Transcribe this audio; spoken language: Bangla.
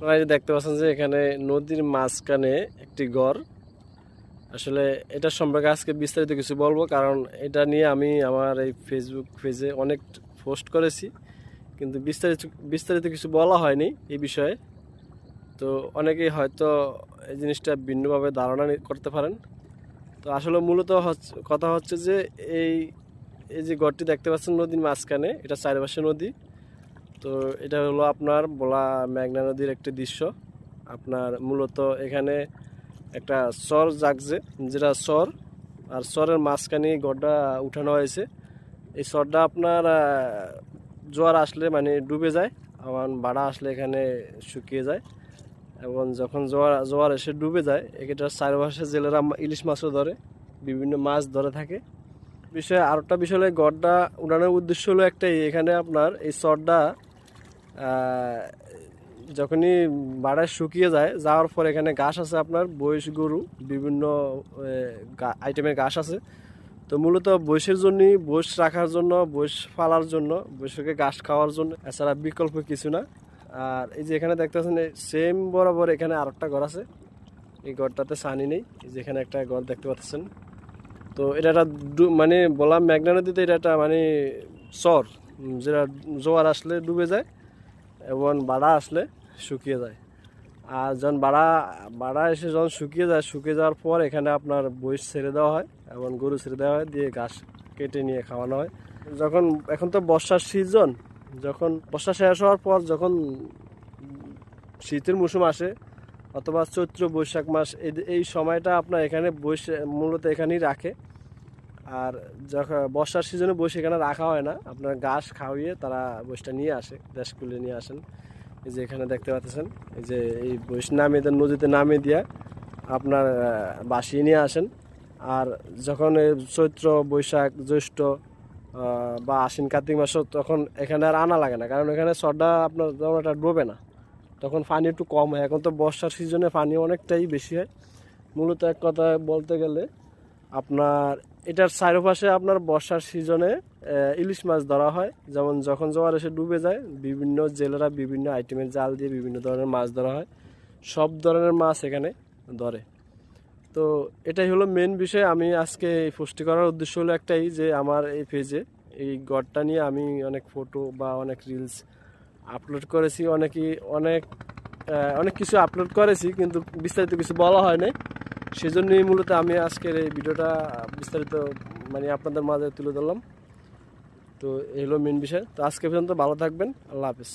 আপনারা এই যে দেখতে পাচ্ছেন যে এখানে নদীর মাঝখানে একটি ঘর। আসলে এটা সম্পর্কে আজকে বিস্তারিত কিছু বলবো, কারণ এটা নিয়ে আমি আমার এই ফেসবুক পেজে অনেক পোস্ট করেছি, কিন্তু বিস্তারিত বিস্তারিত কিছু বলা হয়নি এই বিষয়ে। তো অনেকেই হয়তো এই জিনিসটা ভিন্নভাবে ধারণা করতে পারেন। তো আসলে মূলত কথা হচ্ছে যে এই এই যে ঘরটি দেখতে পাচ্ছেন নদীর মাঝখানে, এটা চারপাশে নদী। তো এটা হলো আপনার বলা মেঘনা নদীর একটি দৃশ্য। আপনার মূলত এখানে একটা চর জাগছে, যেটা চর, আর চরের মাঝখানে গড়টা উঠানো হয়েছে। এই চরটা আপনার জোয়ার আসলে মানে ডুবে যায়, আবার বাড়া আসলে এখানে শুকিয়ে যায়। এবং যখন জোয়ার জোয়ার এসে ডুবে যায়, এটার চারপাশে জেলেরা ইলিশ মাছও ধরে, বিভিন্ন মাছ ধরে থাকে। আরেকটা বিষয় হলো গড়টা উঠানোর উদ্দেশ্য হলো একটাই, এখানে আপনার এই চরটা যখনই বাড়ায় শুকিয়ে যায়, যাওয়ার পর এখানে ঘাস আছে, আপনার বয়স গরু বিভিন্ন আইটেমের ঘাস আছে। তো মূলত বয়সের জন্যই, বয়স রাখার জন্য, বয়স ফালার জন্য, বয়সকে ঘাস খাওয়ার জন্য, এছাড়া বিকল্প কিছু না। আর এই যে এখানে দেখতে পাচ্ছেন সেম বরাবর এখানে আরেকটা ঘর আছে। এই ঘরটাতে সানি নেই, এই যে এখানে একটা ঘর দেখতে পাচ্ছেন। তো এটা একটা মানে বললাম মেঘনা নদীতে এটা একটা মানে চর, যেটা জোয়ার আসলে ডুবে যায় এবং বাড়া আসলে শুকিয়ে যায়। আর যখন বাড়া এসে যখন শুকিয়ে যায়, শুকিয়ে যাওয়ার পর এখানে আপনার বইস ছেড়ে দেওয়া হয় এবং গরু ছেড়ে দেওয়া হয়, দিয়ে ঘাস কেটে নিয়ে খাওয়ানো হয়। যখন এখন তো বর্ষার সিজন, যখন বর্ষা শেষ হওয়ার পর যখন শীতের মৌসুম আসে, অথবা চৈত্র বৈশাখ মাস, এই সময়টা আপনার এখানে বৈশ মূলত এখানেই রাখে। আর যখন বর্ষার সিজনে বসে এখানে রাখা হয় না, আপনার ঘাস খাওয়িয়ে তারা বসটা নিয়ে আসে, দেশ কুলে নিয়ে আসেন। এই যে এখানে দেখতে পাচ্ছেন, এই যে এই বৈশ নামিয়ে দেন, নদীতে নামিয়ে দিয়া আপনার বাসিয়ে নিয়ে আসেন। আর যখন এই চৈত্র বৈশাখ জ্যৈষ্ঠ বা আশ্বিন কার্তিক মাস, তখন এখানে আর আনা লাগে না, কারণ এখানে চরটা আপনার যেমন একটা ডোবে না, তখন পানি একটু কম হয়। এখন তো বর্ষার সিজনে পানি অনেকটাই বেশি হয়। মূলত এক কথা বলতে গেলে আপনার এটার চারপাশে আপনার বর্ষার সিজনে ইলিশ মাছ ধরা হয়। যেমন যখন জোয়ার এসে ডুবে যায়, বিভিন্ন জেলেরা বিভিন্ন আইটেমের জাল দিয়ে বিভিন্ন ধরনের মাছ ধরা হয়, সব ধরনের মাছ এখানে ধরে। তো এটাই হলো মেন বিষয়। আমি আজকে এই পোস্টটি করার উদ্দেশ্য হলো একটাই, যে আমার এই পেজে এই গড়টা নিয়ে আমি অনেক ফটো বা অনেক রিলস আপলোড করেছি, অনেক অনেক কিছু আপলোড করেছি, কিন্তু বিস্তারিত কিছু বলা হয় নাই। সেজন্যই মূলত আমি আজকের এই ভিডিওটা বিস্তারিত মানে আপনাদের মাঝে তুলে ধরলাম। তো এই হলো মেন বিষয়। তো আজকে পর্যন্ত ভালো থাকবেন, আল্লাহ হাফেজ।